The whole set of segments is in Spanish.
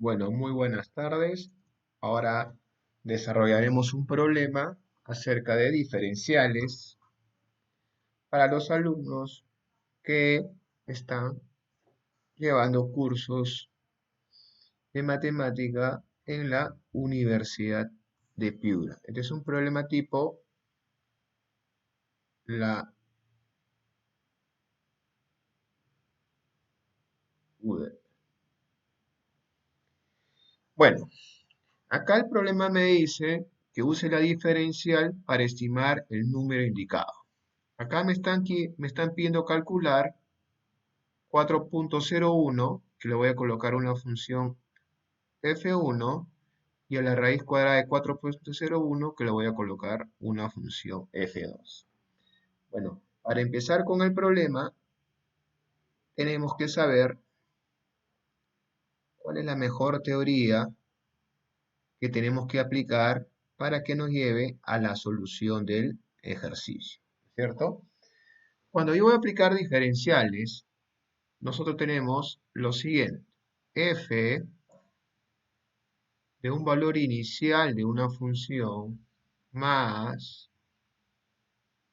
Bueno, muy buenas tardes. Ahora desarrollaremos un problema acerca de diferenciales para los alumnos que están llevando cursos de matemática en la Universidad de Piura. Este es un problema tipo la UDE. Bueno, acá el problema me dice que use la diferencial para estimar el número indicado. Acá me están pidiendo calcular 4.01, que le voy a colocar una función f1, y a la raíz cuadrada de 4.01, que le voy a colocar una función f2. Bueno, para empezar con el problema, tenemos que saber cuál es la mejor teoría que tenemos que aplicar para que nos lleve a la solución del ejercicio, ¿cierto? Cuando yo voy a aplicar diferenciales, nosotros tenemos lo siguiente: f de un valor inicial de una función más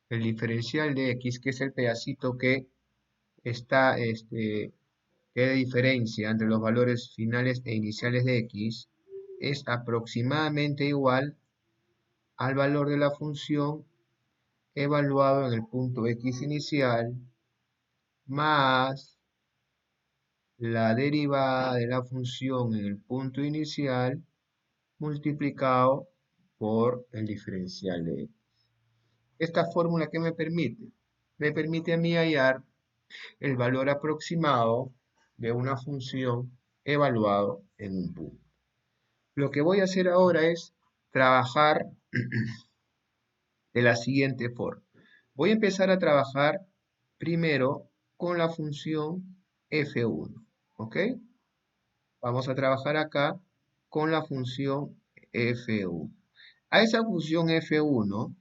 el diferencial de x, que es el pedacito que está, que de diferencia entre los valores finales e iniciales de x, es aproximadamente igual al valor de la función evaluado en el punto x inicial más la derivada de la función en el punto inicial multiplicado por el diferencial de x. Esta fórmula, ¿qué me permite? Me permite a mí hallar el valor aproximado de una función evaluado en un punto. Lo que voy a hacer ahora es trabajar de la siguiente forma. Voy a empezar a trabajar primero con la función f1, ¿ok? Vamos a trabajar acá con la función f1. A esa función f1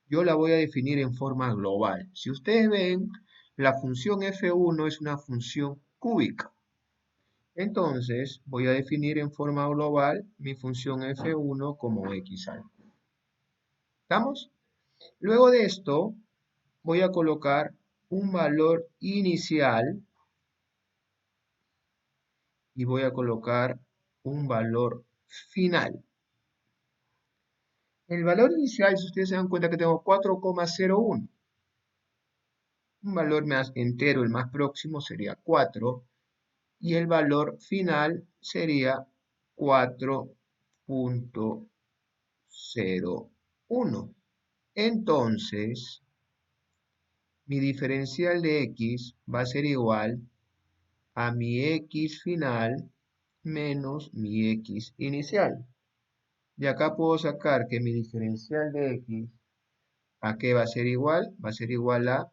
yo la voy a definir en forma global. Si ustedes ven, la función f1 es una función cúbica. Entonces, voy a definir en forma global mi función f1 como x algo. ¿Estamos? Luego de esto, voy a colocar un valor inicial y voy a colocar un valor final. El valor inicial, si ustedes se dan cuenta que tengo 4,01. Un valor más entero, el más próximo, sería 4. Y el valor final sería 4.01. Entonces, mi diferencial de x va a ser igual a mi x final menos mi x inicial. Y acá puedo sacar que mi diferencial de x, ¿a qué va a ser igual? Va a ser igual a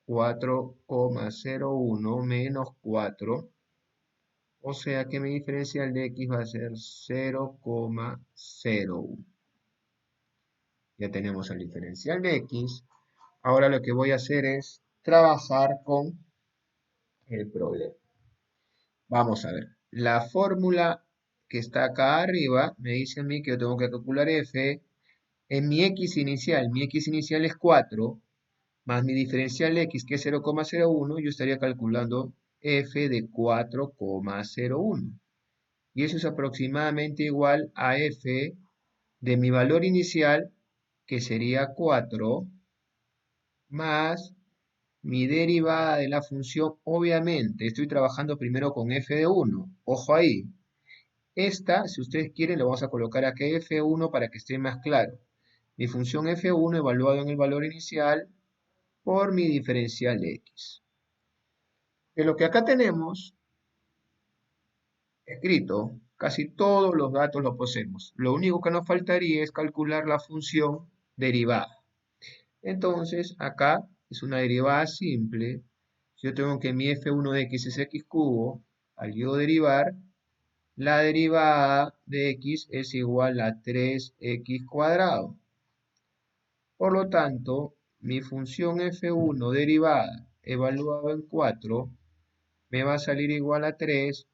4,01 menos 4. O sea que mi diferencial de x va a ser 0,01. Ya tenemos el diferencial de x. Ahora lo que voy a hacer es trabajar con el problema. Vamos a ver. La fórmula que está acá arriba me dice a mí que yo tengo que calcular f en mi x inicial. Mi x inicial es 4, más mi diferencial de x, que es 0,01. Yo estaría calculando f de 4,01. Y eso es aproximadamente igual a f de mi valor inicial, que sería 4, más mi derivada de la función. Obviamente, estoy trabajando primero con f de 1. Ojo ahí. Esta, si ustedes quieren, lo vamos a colocar aquí f1 para que esté más claro. Mi función f1 evaluado en el valor inicial por mi diferencial de x. De lo que acá tenemos escrito, casi todos los datos los poseemos. Lo único que nos faltaría es calcular la función derivada. Entonces, acá es una derivada simple. Yo tengo que mi f1 de x es x cubo. Al yo derivar, la derivada de x es igual a 3x cuadrado. Por lo tanto, mi función f1 derivada evaluado en 4 me va a salir igual a 3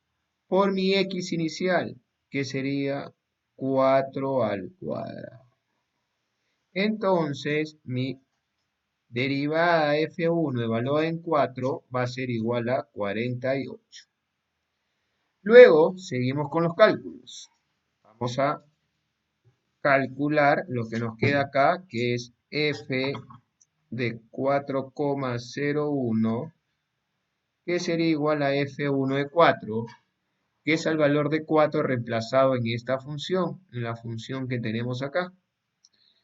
por mi x inicial, que sería 4 al cuadrado. Entonces, mi derivada de f1 evaluada en 4 va a ser igual a 48. Luego, seguimos con los cálculos. Vamos a calcular lo que nos queda acá, que es f de 4,01, que sería igual a f1 de 4, que es el valor de 4 reemplazado en esta función, en la función que tenemos acá.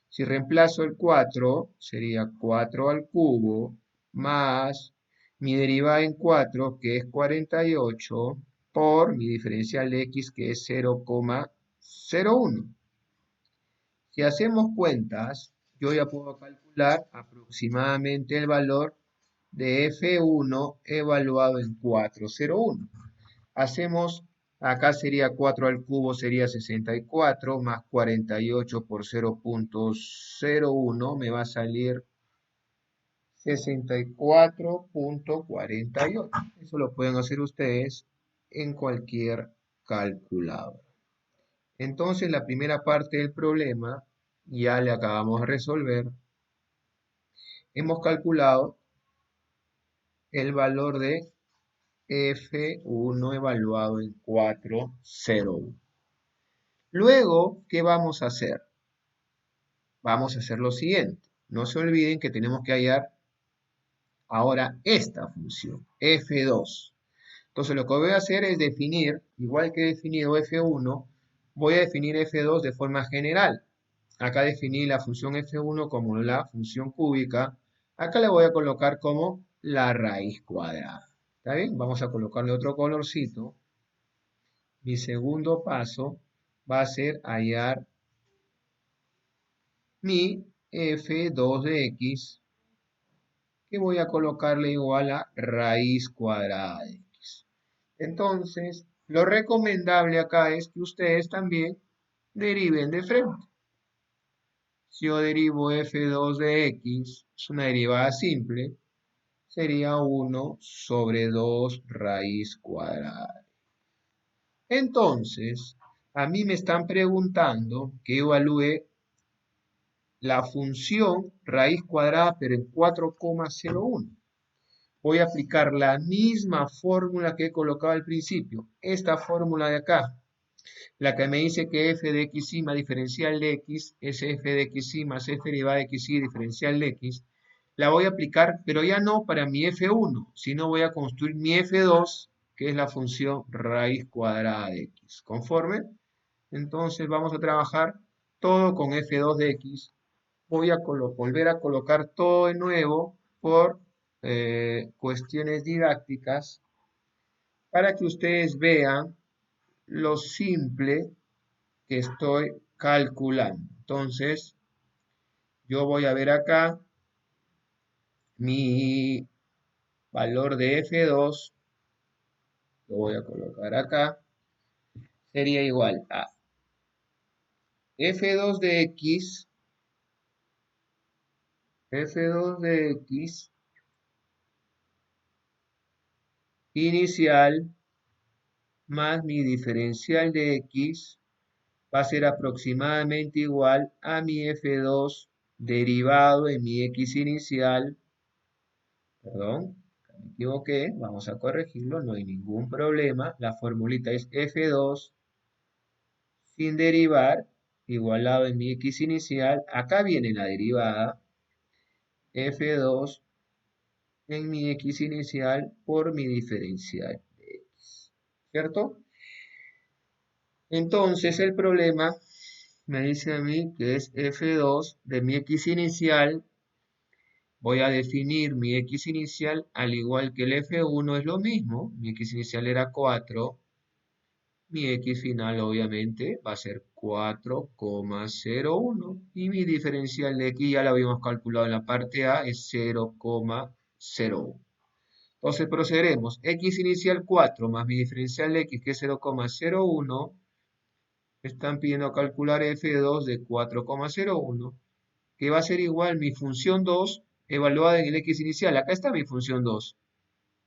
Si reemplazo el 4, sería 4 al cubo, más mi derivada en 4, que es 48, por mi diferencial de x, que es 0,01. Si hacemos cuentas, yo ya puedo calcular aproximadamente el valor de f1 evaluado en 401. Hacemos, acá sería 4 al cubo, sería 64, más 48 por 0,01, me va a salir 64,48. Eso lo pueden hacer ustedes en cualquier calculadora. Entonces, la primera parte del problema ya le acabamos de resolver. Hemos calculado el valor de F1 evaluado en 401. Luego, ¿qué vamos a hacer? Vamos a hacer lo siguiente. No se olviden que tenemos que hallar ahora esta función, F2. Entonces, lo que voy a hacer es definir, igual que he definido F1, voy a definir F2 de forma general. Acá definí la función F1 como la función cúbica. Acá la voy a colocar como la raíz cuadrada. ¿Está bien? Vamos a colocarle otro colorcito. Mi segundo paso va a ser hallar mi f2 de x, que voy a colocarle igual a raíz cuadrada de x. Entonces, lo recomendable acá es que ustedes también deriven de frente. Si yo derivo f2 de x, es una derivada simple, sería 1 sobre 2 raíz cuadrada. Entonces, a mí me están preguntando que evalúe la función raíz cuadrada, pero en 4,01. Voy a aplicar la misma fórmula que he colocado al principio. Esta fórmula de acá, la que me dice que f de xy más diferencial de x es f de xy más f derivada de xy diferencial de x. La voy a aplicar, pero ya no para mi f1, sino voy a construir mi f2, que es la función raíz cuadrada de x. ¿Conforme? Entonces vamos a trabajar todo con f2 de x. Voy a volver a colocar todo de nuevo por cuestiones didácticas para que ustedes vean lo simple que estoy calculando. Entonces, yo voy a ver acá mi valor de f2, lo voy a colocar acá, sería igual a f2 de x, f2 de x inicial más mi diferencial de x va a ser aproximadamente igual a mi f2 derivado en mi x inicial. Perdón, me equivoqué, vamos a corregirlo, no hay ningún problema. La formulita es f2 sin derivar, igualado en mi x inicial. Acá viene la derivada, f2 en mi x inicial por mi diferencial de x, ¿cierto? Entonces el problema me dice a mí que es f2 de mi x inicial. Voy a definir mi x inicial al igual que el f1 es lo mismo. Mi x inicial era 4. Mi x final obviamente va a ser 4,01. Y mi diferencial de x ya lo habíamos calculado en la parte A, es 0,01. Entonces procederemos. X inicial 4 más mi diferencial de x que es 0,01. Me están pidiendo calcular f2 de 4,01, que va a ser igual mi función 2 evaluada en el x inicial. Acá está mi función 2.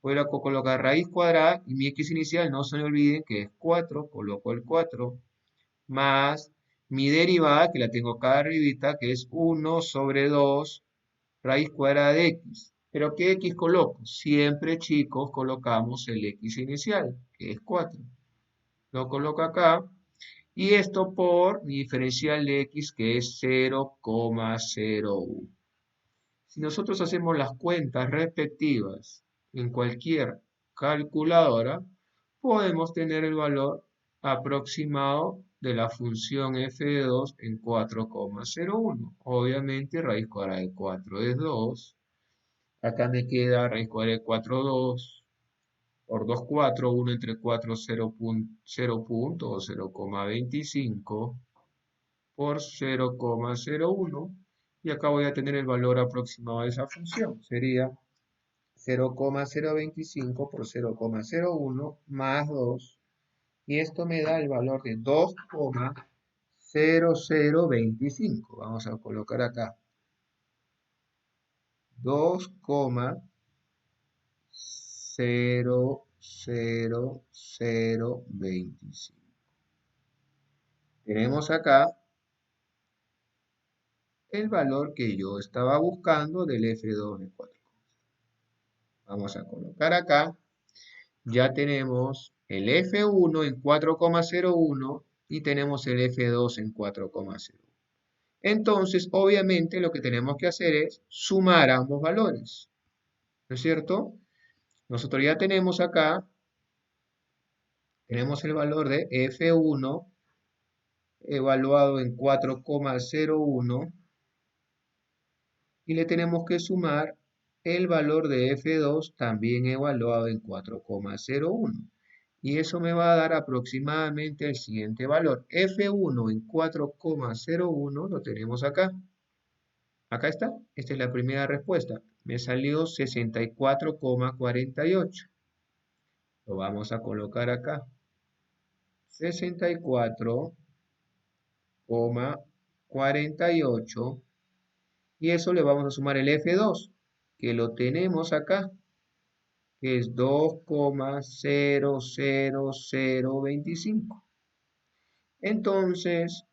Voy a colocar raíz cuadrada y mi x inicial, no se me olviden que es 4, coloco el 4, más mi derivada, que la tengo acá arribita, que es 1 sobre 2 raíz cuadrada de x. ¿Pero qué x coloco? Siempre, chicos, colocamos el x inicial, que es 4. Lo coloco acá. Y esto por mi diferencial de x, que es 0,01. Si nosotros hacemos las cuentas respectivas en cualquier calculadora, podemos tener el valor aproximado de la función f de 2 en 4,01. Obviamente, raíz cuadrada de 4 es 2. Acá me queda raíz cuadrada de 4, 2. Por 2, 4, 1 entre 4, 0 punto, o 0,25 por 0,01. Y acá voy a tener el valor aproximado de esa función. Sería 0,025 por 0,01 más 2. Y esto me da el valor de 2,0025. Vamos a colocar acá 2,00025. Tenemos acá el valor que yo estaba buscando del F2 de 4. Vamos a colocar acá. Ya tenemos el F1 en 4,01 y tenemos el F2 en 4,01. Entonces, obviamente, lo que tenemos que hacer es sumar ambos valores. ¿No es cierto? Nosotros ya tenemos acá, tenemos el valor de F1 evaluado en 4,01 y le tenemos que sumar el valor de F2 también evaluado en 4,01. Y eso me va a dar aproximadamente el siguiente valor. F1 en 4,01 lo tenemos acá. Acá está. Esta es la primera respuesta. Me salió 64,48. Lo vamos a colocar acá. 64,48. Y eso le vamos a sumar el F2, que lo tenemos acá, que es 2,00025. Entonces,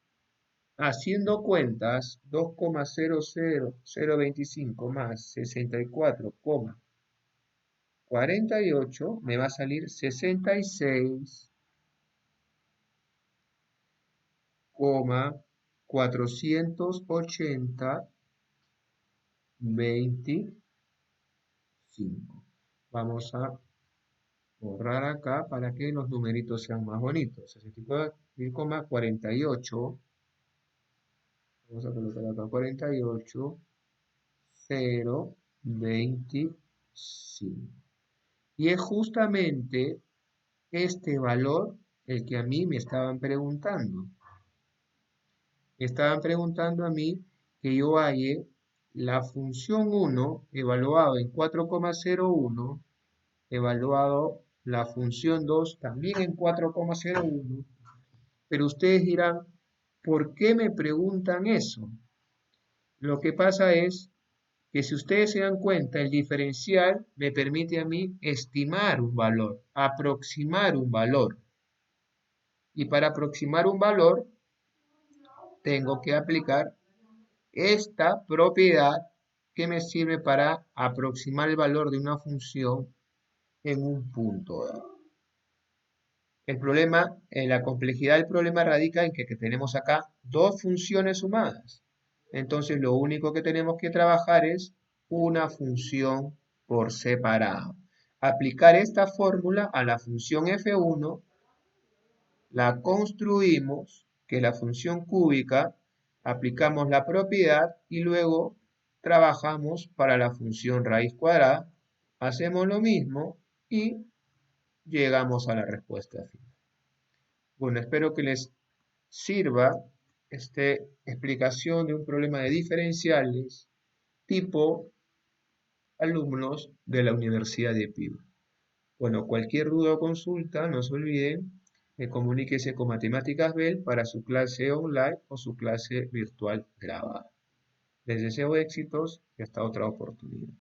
haciendo cuentas, 2,00025 más 64,48 me va a salir 66,480,25. Vamos a borrar acá para que los numeritos sean más bonitos. 64,48. Vamos a colocar acá 48, 0, 25. Y es justamente este valor el que a mí me estaban preguntando. Me estaban preguntando a mí que yo halle la función 1 evaluado en 4,01, evaluado la función 2 también en 4,01. Pero ustedes dirán, ¿por qué me preguntan eso? Lo que pasa es que si ustedes se dan cuenta, el diferencial me permite a mí estimar un valor, aproximar un valor. Y para aproximar un valor, tengo que aplicar esta propiedad que me sirve para aproximar el valor de una función en un punto dado. El problema, la complejidad del problema radica en que tenemos acá dos funciones sumadas. Entonces, lo único que tenemos que trabajar es una función por separado. Aplicar esta fórmula a la función f1, la construimos, que es la función cúbica, aplicamos la propiedad y luego trabajamos para la función raíz cuadrada, hacemos lo mismo y llegamos a la respuesta final. Bueno, espero que les sirva esta explicación de un problema de diferenciales tipo alumnos de la Universidad de Piura. Bueno, cualquier duda o consulta, no se olviden, comuníquese con Matemáticas Bell para su clase online o su clase virtual grabada. Les deseo éxitos y hasta otra oportunidad.